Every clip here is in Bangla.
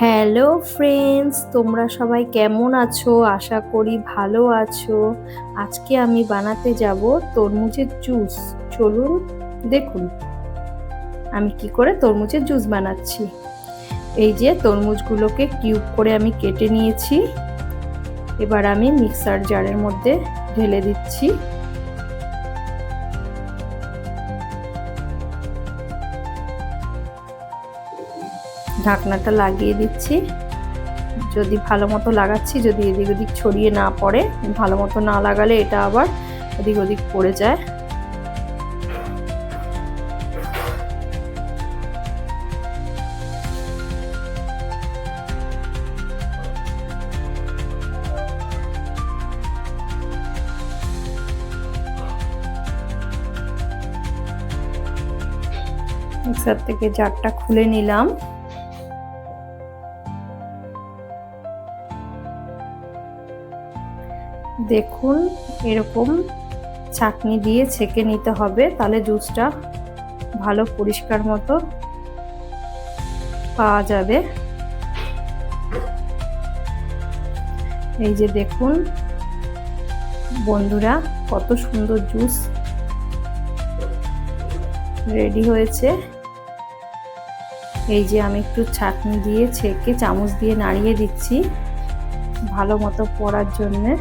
হ্যালো ফ্রেন্ডস, তোমরা সবাই কেমন আছো? আশা করি ভালো আছো। আজকে আমি বানাতে যাব তরমুজের জুস। চলুন দেখুন আমি কি করে তরমুজের জুস বানাচ্ছি। এই যে তরমুজগুলোকে কিউব করে আমি কেটে নিয়েছি। এবার আমি মিক্সার জারের মধ্যে ঢেলে দিচ্ছি। ঢাকনাটা লাগিয়ে দিচ্ছি। যদি ভালো মতো লাগাচ্ছি, যদি এদিক ওদিক ছড়িয়ে না পড়ে, ভালো মতো না লাগালে এটা আবার এদিক ওদিক পড়ে যায়। মিক্সার থেকে জারটা খুলে নিলাম। দেখুন এরকম ছাঁকনি দিয়ে ছেঁকে নিতে হবে, তাহলে জুসটা ভালো পরিষ্কার মতো পাওয়া যাবে। এই যে দেখুন বন্ধুরা, কত সুন্দর জুস রেডি হয়েছে। এই যে আমি একটু ছাঁকনি দিয়ে ছেঁকে চামচ দিয়ে নাড়িয়ে দিচ্ছি ভালো মতো পড়ার জন্যে।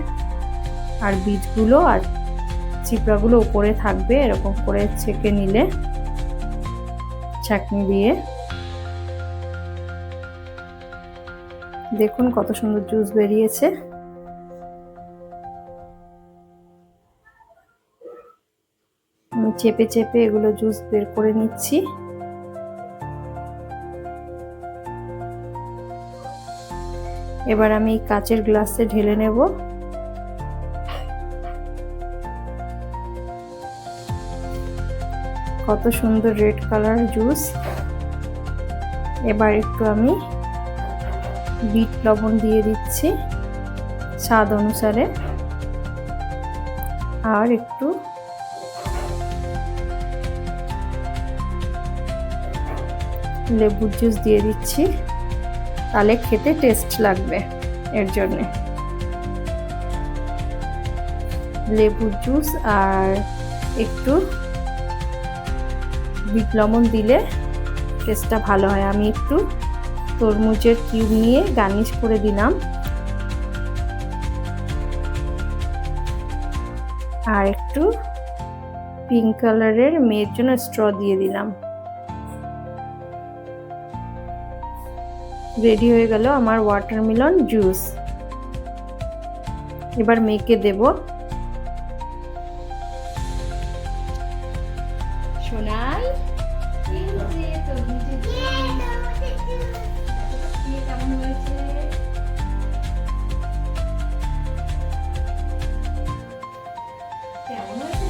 আর বীজগুলো আর চিপড়াগুলো উপরে থাকবে, এরকম করে ছেঁকে নিলে ছাঁকনি দিয়ে। দেখুন কত সুন্দর জুস বেরিয়েছে। আমি চেপে চেপে এগুলো জুস বের করে নিচ্ছি। এবার আমি কাচের গ্লাসে ঢেলে নেব। কত সুন্দর রেড কালার জুস। এবার একটু আমি বিট লবণ দিয়ে দিচ্ছি স্বাদ অনুসারে, আর একটু লেবুর জুস দিয়ে দিচ্ছি, তাহলে খেতে টেস্ট লাগবে। এর জন্যে লেবুর জুস আর একটু বিট লবণ দিলে টেস্টটা ভালো হয়। আমি একটু তরমুজের কিউব নিয়ে গার্নিশ করে দিলাম, আর একটু পিঙ্ক কালারের মেয়ের জন্য স্ট্র দিয়ে দিলাম। রেডি হয়ে গেল আমার ওয়াটারমেলন জুস। এবার মেখে দেব। সোনাই কেমন হয়েছে? কেমন হয়েছে?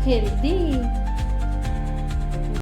হেলদি।